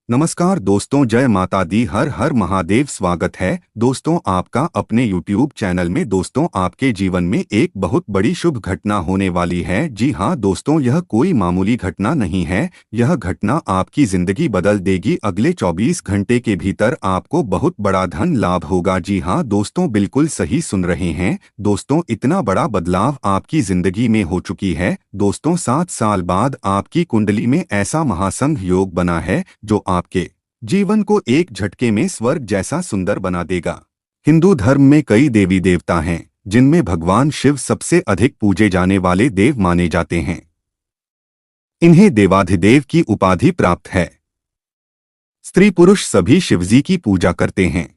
नमस्कार दोस्तों, जय माता दी, हर हर महादेव। स्वागत है दोस्तों आपका अपने YouTube चैनल में। दोस्तों, आपके जीवन में एक बहुत बड़ी शुभ घटना होने वाली है। जी हाँ दोस्तों, यह कोई मामूली घटना नहीं है। यह घटना आपकी जिंदगी बदल देगी। अगले 24 घंटे के भीतर आपको बहुत बड़ा धन लाभ होगा। जी हाँ दोस्तों, बिल्कुल सही सुन रहे हैं दोस्तों, इतना बड़ा बदलाव आपकी जिंदगी में हो चुकी है। दोस्तों, 7 साल बाद आपकी कुंडली में ऐसा महासंघ योग बना है जो आपके जीवन को एक झटके में स्वर्ग जैसा सुंदर बना देगा। हिंदू धर्म में कई देवी देवता हैं, जिनमें भगवान शिव सबसे अधिक पूजे जाने वाले देव माने जाते हैं। इन्हें देवाधिदेव की उपाधि प्राप्त है। स्त्री पुरुष सभी शिवजी की पूजा करते हैं।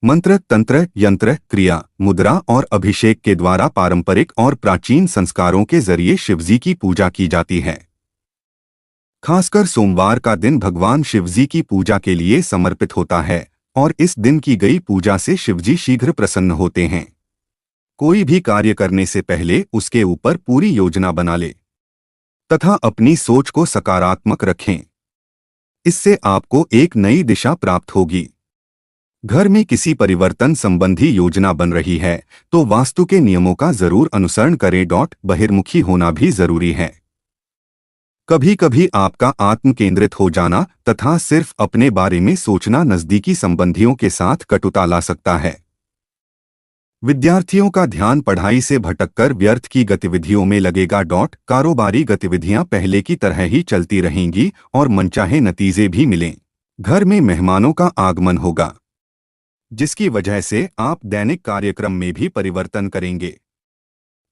मंत्र, तंत्र, यंत्र, क्रिया, मुद्रा और अभिषेक के द्वारा पारंपरिक और प्राचीन संस्कारों के जरिए शिवजी की पूजा की जाती है। खासकर सोमवार का दिन भगवान शिवजी की पूजा के लिए समर्पित होता है और इस दिन की गई पूजा से शिवजी शीघ्र प्रसन्न होते हैं। कोई भी कार्य करने से पहले उसके ऊपर पूरी योजना बना ले तथा अपनी सोच को सकारात्मक रखें। इससे आपको एक नई दिशा प्राप्त होगी। घर में किसी परिवर्तन संबंधी योजना बन रही है तो वास्तु के नियमों का जरूर अनुसरण करें। बहिर्मुखी होना भी जरूरी है। कभी कभी आपका आत्म केंद्रित हो जाना तथा सिर्फ अपने बारे में सोचना नजदीकी संबंधियों के साथ कटुता ला सकता है। विद्यार्थियों का ध्यान पढ़ाई से भटककर व्यर्थ की गतिविधियों में लगेगा। कारोबारी गतिविधियां पहले की तरह ही चलती रहेंगी और मनचाहे नतीजे भी मिलें। घर में मेहमानों का आगमन होगा, जिसकी वजह से आप दैनिक कार्यक्रम में भी परिवर्तन करेंगे।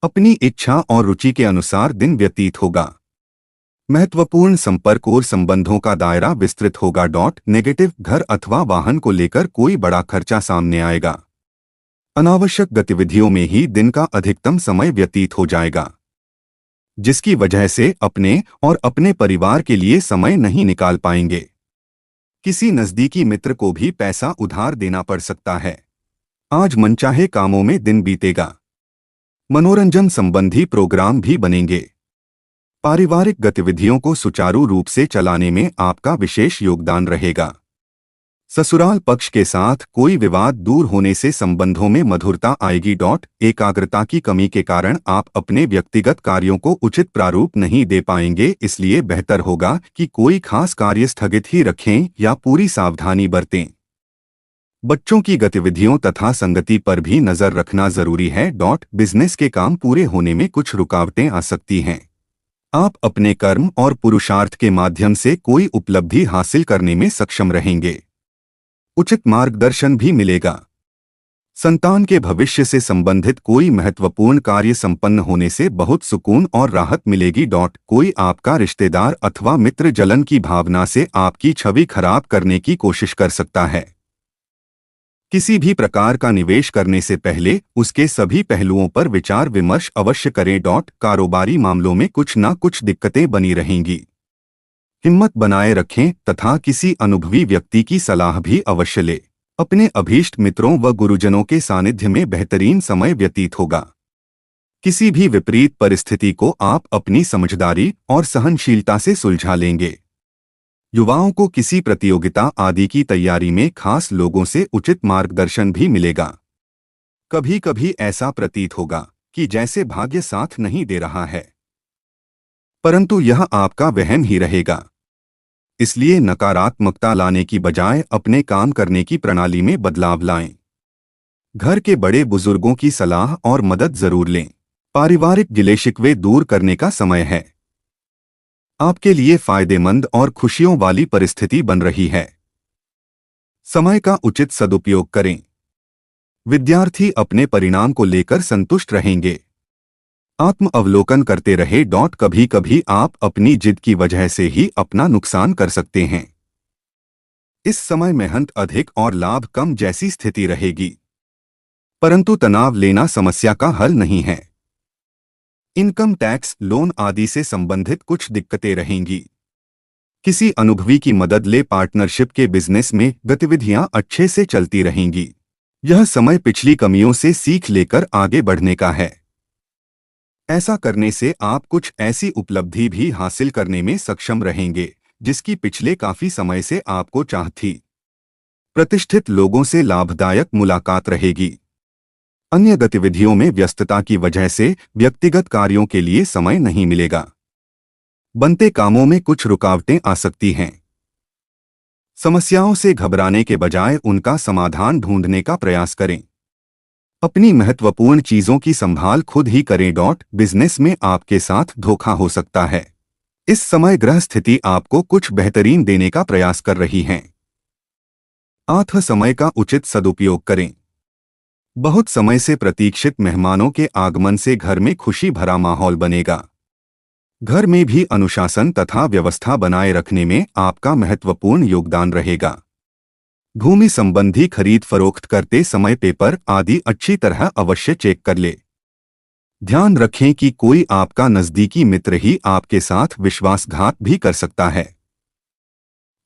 अपनी इच्छा और रुचि के अनुसार दिन व्यतीत होगा। महत्वपूर्ण संपर्क और संबंधों का दायरा विस्तृत होगा। नेगेटिव, घर अथवा वाहन को लेकर कोई बड़ा खर्चा सामने आएगा। अनावश्यक गतिविधियों में ही दिन का अधिकतम समय व्यतीत हो जाएगा, जिसकी वजह से अपने और अपने परिवार के लिए समय नहीं निकाल पाएंगे। किसी नजदीकी मित्र को भी पैसा उधार देना पड़ सकता है। आज मनचाहे कामों में दिन बीतेगा। मनोरंजन संबंधी प्रोग्राम भी बनेंगे। पारिवारिक गतिविधियों को सुचारू रूप से चलाने में आपका विशेष योगदान रहेगा। ससुराल पक्ष के साथ कोई विवाद दूर होने से संबंधों में मधुरता आएगी। एकाग्रता की कमी के कारण आप अपने व्यक्तिगत कार्यों को उचित प्रारूप नहीं दे पाएंगे, इसलिए बेहतर होगा कि कोई खास कार्य स्थगित ही रखें या पूरी सावधानी बरतें। बच्चों की गतिविधियों तथा संगति पर भी नजर रखना जरूरी है। बिजनेस के काम पूरे होने में कुछ रुकावटें आ सकती हैं। आप अपने कर्म और पुरुषार्थ के माध्यम से कोई उपलब्धि हासिल करने में सक्षम रहेंगे। उचित मार्गदर्शन भी मिलेगा। संतान के भविष्य से संबंधित कोई महत्वपूर्ण कार्य संपन्न होने से बहुत सुकून और राहत मिलेगी। कोई आपका रिश्तेदार अथवा मित्र जलन की भावना से आपकी छवि खराब करने की कोशिश कर सकता है। किसी भी प्रकार का निवेश करने से पहले उसके सभी पहलुओं पर विचार विमर्श अवश्य करें। कारोबारी मामलों में कुछ न कुछ दिक्कतें बनी रहेंगी। हिम्मत बनाए रखें तथा किसी अनुभवी व्यक्ति की सलाह भी अवश्य लें। अपने अभीष्ट मित्रों व गुरुजनों के सानिध्य में बेहतरीन समय व्यतीत होगा। किसी भी विपरीत परिस्थिति को आप अपनी समझदारी और सहनशीलता से सुलझा लेंगे। युवाओं को किसी प्रतियोगिता आदि की तैयारी में खास लोगों से उचित मार्गदर्शन भी मिलेगा। कभी कभी ऐसा प्रतीत होगा कि जैसे भाग्य साथ नहीं दे रहा है, परंतु यह आपका वहम ही रहेगा। इसलिए नकारात्मकता लाने की बजाय अपने काम करने की प्रणाली में बदलाव लाएं। घर के बड़े बुजुर्गों की सलाह और मदद जरूर लें। पारिवारिक गिले शिकवे दूर करने का समय है। आपके लिए फायदेमंद और खुशियों वाली परिस्थिति बन रही है। समय का उचित सदुपयोग करें। विद्यार्थी अपने परिणाम को लेकर संतुष्ट रहेंगे। आत्म अवलोकन करते रहे। कभी कभी आप अपनी जिद की वजह से ही अपना नुकसान कर सकते हैं। इस समय मेहनत अधिक और लाभ कम जैसी स्थिति रहेगी, परंतु तनाव लेना समस्या का हल नहीं है। इनकम टैक्स, लोन आदि से संबंधित कुछ दिक्कतें रहेंगी। किसी अनुभवी की मदद ले। पार्टनरशिप के बिजनेस में गतिविधियां अच्छे से चलती रहेंगी। यह समय पिछली कमियों से सीख लेकर आगे बढ़ने का है। ऐसा करने से आप कुछ ऐसी उपलब्धि भी हासिल करने में सक्षम रहेंगे जिसकी पिछले काफी समय से आपको चाह थी। प्रतिष्ठित लोगों से लाभदायक मुलाकात रहेगी। अन्य गतिविधियों में व्यस्तता की वजह से व्यक्तिगत कार्यों के लिए समय नहीं मिलेगा। बनते कामों में कुछ रुकावटें आ सकती हैं। समस्याओं से घबराने के बजाय उनका समाधान ढूंढने का प्रयास करें। अपनी महत्वपूर्ण चीजों की संभाल खुद ही करें। बिजनेस में आपके साथ धोखा हो सकता है। इस समय ग्रह स्थिति आपको कुछ बेहतरीन देने का प्रयास कर रही है। समय का उचित सदुपयोग करें। बहुत समय से प्रतीक्षित मेहमानों के आगमन से घर में खुशी भरा माहौल बनेगा। घर में भी अनुशासन तथा व्यवस्था बनाए रखने में आपका महत्वपूर्ण योगदान रहेगा। भूमि संबंधी खरीद फरोख्त करते समय पेपर आदि अच्छी तरह अवश्य चेक कर ले। ध्यान रखें कि कोई आपका नजदीकी मित्र ही आपके साथ विश्वासघात भी कर सकता है।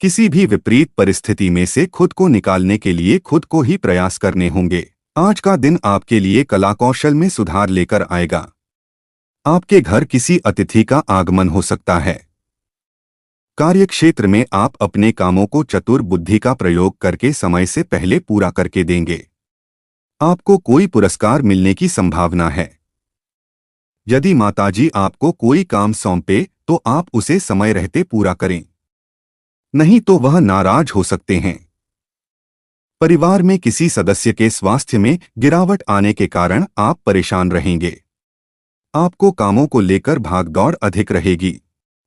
किसी भी विपरीत परिस्थिति में से खुद को निकालने के लिए खुद को ही प्रयास करने होंगे। आज का दिन आपके लिए कला कौशल में सुधार लेकर आएगा। आपके घर किसी अतिथि का आगमन हो सकता है। कार्यक्षेत्र में आप अपने कामों को चतुर बुद्धि का प्रयोग करके समय से पहले पूरा करके देंगे। आपको कोई पुरस्कार मिलने की संभावना है। यदि माताजी आपको कोई काम सौंपे तो आप उसे समय रहते पूरा करें, नहीं तो वह नाराज हो सकते हैं। परिवार में किसी सदस्य के स्वास्थ्य में गिरावट आने के कारण आप परेशान रहेंगे। आपको कामों को लेकर भागदौड़ अधिक रहेगी।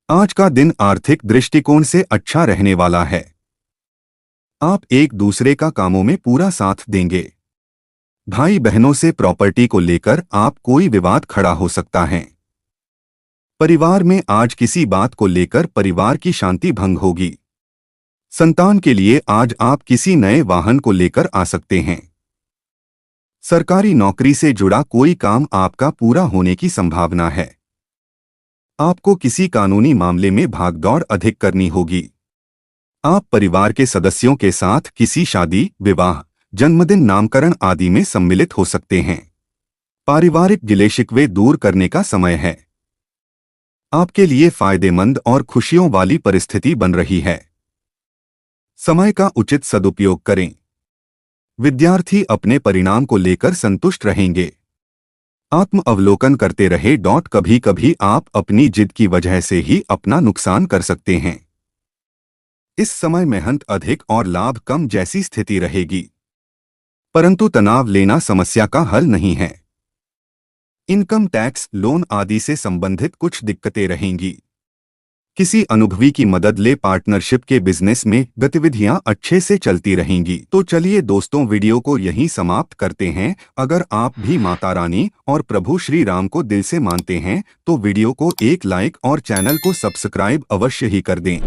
आज का दिन आर्थिक दृष्टिकोण से अच्छा रहने वाला है। आप एक दूसरे का कामों में पूरा साथ देंगे। भाई बहनों से प्रॉपर्टी को लेकर आप कोई विवाद खड़ा हो सकता है। परिवार में आज किसी बात को लेकर परिवार की शांति भंग होगी। संतान के लिए आज आप किसी नए वाहन को लेकर आ सकते हैं। सरकारी नौकरी से जुड़ा कोई काम आपका पूरा होने की संभावना है। आपको किसी कानूनी मामले में भागदौड़ अधिक करनी होगी। आप परिवार के सदस्यों के साथ किसी शादी, विवाह, जन्मदिन, नामकरण आदि में सम्मिलित हो सकते हैं। पारिवारिक गिले शिकवे दूर करने का समय है। आपके लिए फायदेमंद और खुशियों वाली परिस्थिति बन रही है। समय का उचित सदुपयोग करें। विद्यार्थी अपने परिणाम को लेकर संतुष्ट रहेंगे। आत्म अवलोकन करते रहे। कभी कभी आप अपनी जिद की वजह से ही अपना नुकसान कर सकते हैं। इस समय मेहनत अधिक और लाभ कम जैसी स्थिति रहेगी, परंतु तनाव लेना समस्या का हल नहीं है। इनकम टैक्स, लोन आदि से संबंधित कुछ दिक्कतें रहेंगी। किसी अनुभवी की मदद ले। पार्टनरशिप के बिजनेस में गतिविधियां अच्छे से चलती रहेंगी। तो चलिए दोस्तों, वीडियो को यहीं समाप्त करते हैं। अगर आप भी माता रानी और प्रभु श्री राम को दिल से मानते हैं तो वीडियो को एक लाइक और चैनल को सब्सक्राइब अवश्य ही कर दें।